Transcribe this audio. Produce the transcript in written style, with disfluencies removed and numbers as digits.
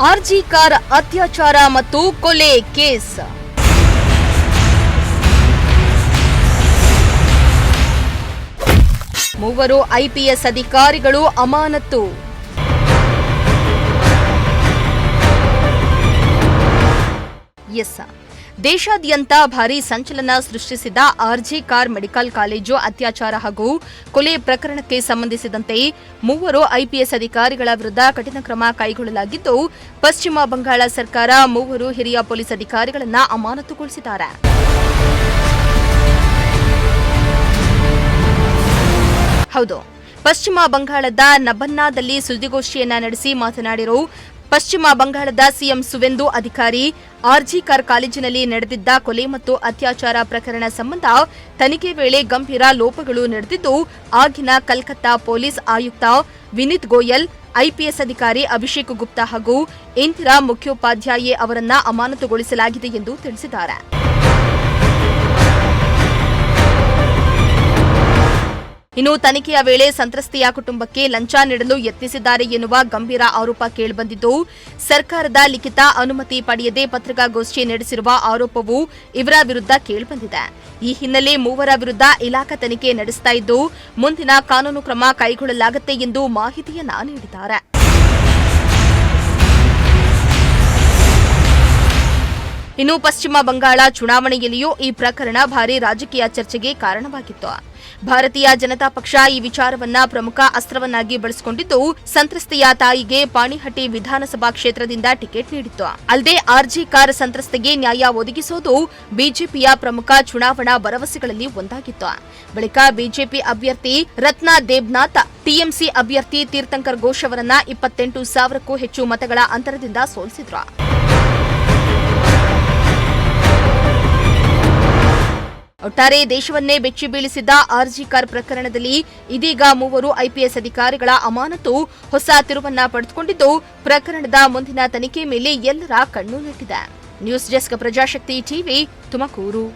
ಆರ್ಜಿ car ಅತ್ಯಾಚಾರ ಮತ್ತು ಕೊಲೆ ಕೇಸ್. ಮೂವರು ಐಪಿಎಸ್ ಅಧಿಕಾರಿಗಳು ಅಮಾನತು. ದೇಶಾದ್ಯಂತ ಭಾರೀ ಸಂಚಲನ ಸೃಷ್ಟಿಸಿದ ಆರ್ಜಿ ಕಾರ್ ಮೆಡಿಕಲ್ ಕಾಲೇಜು ಅತ್ಯಾಚಾರ ಹಾಗೂ ಕೊಲೆ ಪ್ರಕರಣಕ್ಕೆ ಸಂಬಂಧಿಸಿದಂತೆ ಮೂವರು ಐಪಿಎಸ್ ಅಧಿಕಾರಿಗಳ ವಿರುದ್ಧ ಕಠಿಣ ಕ್ರಮ ಕೈಗೊಳ್ಳಲಾಗಿದ್ದು, ಪಶ್ಚಿಮ ಬಂಗಾಳ ಸರ್ಕಾರ ಮೂವರು ಹಿರಿಯ ಪೊಲೀಸ್ ಅಧಿಕಾರಿಗಳನ್ನು ಅಮಾನತುಗೊಳಿಸಿದ್ದಾರೆ. ಹೌದು, ಪಶ್ಚಿಮ ಬಂಗಾಳದ ನಬನ್ನಾದಲ್ಲಿ ಸುದ್ದಿಗೋಷ್ಠಿಯನ್ನ ನಡೆಸಿ ಮಾತನಾಡಿರುವ ಪಶ್ಚಿಮ ಬಂಗಾಳದ ಸಿಎಂ ಸುವೆಂದು ಅಧಿಕಾರಿ, ಆರ್ಜಿ ಕಾರ್ ಕಾಲೇಜಿನಲ್ಲಿ ನಡೆದಿದ್ದ ಕೊಲೆ ಮತ್ತು ಅತ್ಯಾಚಾರ ಪ್ರಕರಣ ಸಂಬಂಧ ತನಿಖೆ ವೇಳೆ ಗಂಭೀರ ಲೋಪಗಳು ನಡೆದಿದ್ದು, ಆಗಿನ ಕಲ್ಕತ್ತಾ ಪೊಲೀಸ್ ಆಯುಕ್ತ ವಿನೀತ್ ಗೋಯಲ್, ಐಪಿಎಸ್ ಅಧಿಕಾರಿ ಅಭಿಷೇಕ್ ಗುಪ್ತಾ ಹಾಗೂ ಇಂದಿರಾ ಮುಖ್ಯೋಪಾಧ್ಯಾಯೆ ಅವರನ್ನ ಅಮಾನತುಗೊಳಿಸಲಾಗಿದೆ ಎಂದು ತಿಳಿಸಿದ್ದಾರೆ. ಇನ್ನು ತನಿಖೆಯ ವೇಳೆ ಸಂತ್ರಸ್ತೆಯ ಕುಟುಂಬಕ್ಕೆ ಲಂಚ ನೀಡಲು ಯತ್ನಿಸಿದ್ದಾರೆ ಎನ್ನುವ ಗಂಭೀರ ಆರೋಪ ಕೇಳಿಬಂದಿದ್ದು, ಸರ್ಕಾರದ ಲಿಖಿತ ಅನುಮತಿ ಪಡೆಯದೆ ಪತ್ರಿಕಾಗೋಷ್ಠಿ ನಡೆಸಿರುವ ಆರೋಪವು ಇವರ ವಿರುದ್ಧ ಕೇಳಿಬಂದಿದೆ. ಈ ಹಿನ್ನೆಲೆ ಮೂವರ ವಿರುದ್ಧ ಇಲಾಖಾ ತನಿಖೆ ನಡೆಸ್ತಾ ಇದ್ದು, ಮುಂದಿನ ಕಾನೂನು ಕ್ರಮ ಕೈಗೊಳ್ಳಲಾಗುತ್ತೆ ಎಂದು ಮಾಹಿತಿಯನ್ನ ನೀಡಿದ್ದಾರೆ. ಇನ್ನು ಪಶ್ಚಿಮ ಬಂಗಾಳ ಚುನಾವಣೆಯಲ್ಲಿಯೂ ಈ ಪ್ರಕರಣ ಭಾರೀ ರಾಜಕೀಯ ಚರ್ಚೆಗೆ ಕಾರಣವಾಗಿತ್ತು. ಭಾರತೀಯ ಜನತಾ ಪಕ್ಷ ಈ ವಿಚಾರವನ್ನ ಪ್ರಮುಖ ಅಸ್ತ್ರವನ್ನಾಗಿ ಬಳಸಿಕೊಂಡಿದ್ದು, ಸಂತ್ರಸ್ತೆಯ ತಾಯಿಗೆ ಪಾಣಿಹಟ್ಟಿ ವಿಧಾನಸಭಾ ಕ್ಷೇತ್ರದಿಂದ ಟಿಕೆಟ್ ನೀಡಿತ್ತು. ಅಲ್ಲದೆ ಆರ್ಜಿ ಕಾರ್ ಸಂತ್ರಸ್ತೆಗೆ ನ್ಯಾಯ ಒದಗಿಸುವುದು ಬಿಜೆಪಿಯ ಪ್ರಮುಖ ಚುನಾವಣಾ ಭರವಸೆಗಳಲ್ಲಿ ಒಂದಾಗಿತ್ತು. ಬಳಿಕ ಬಿಜೆಪಿ ಅಭ್ಯರ್ಥಿ ರತ್ನಾ ದೇಬ್ನಾಥ್ ಟಿಎಂಸಿ ಅಭ್ಯರ್ಥಿ ತೀರ್ಥಂಕರ್ ಘೋಷ್ ಅವರನ್ನ 28,000ಕ್ಕೂ ಹೆಚ್ಚು ಮತಗಳ ಅಂತರದಿಂದ ಸೋಲಿಸಿದ್ರು. ಒಟ್ಟಾರೆ ದೇಶವನ್ನೇ ಬೆಚ್ಚಿ ಬೀಳಿಸಿದ್ದ ಆರ್ಜಿ ಕಾರ್ ಪ್ರಕರಣದಲ್ಲಿ ಇದೀಗ ಮೂವರು ಐಪಿಎಸ್ ಅಧಿಕಾರಿಗಳ ಅಮಾನತು ಹೊಸ ತಿರುವನ್ನ ಪಡೆದುಕೊಂಡಿದ್ದು, ಪ್ರಕರಣದ ಮುಂದಿನ ತನಿಖೆ ಮೇಲೆ ಎಲ್ಲರ ಕಣ್ಣು ನೆಟ್ಟಿದೆ. News desk, Prajashakti TV, Tumakuru.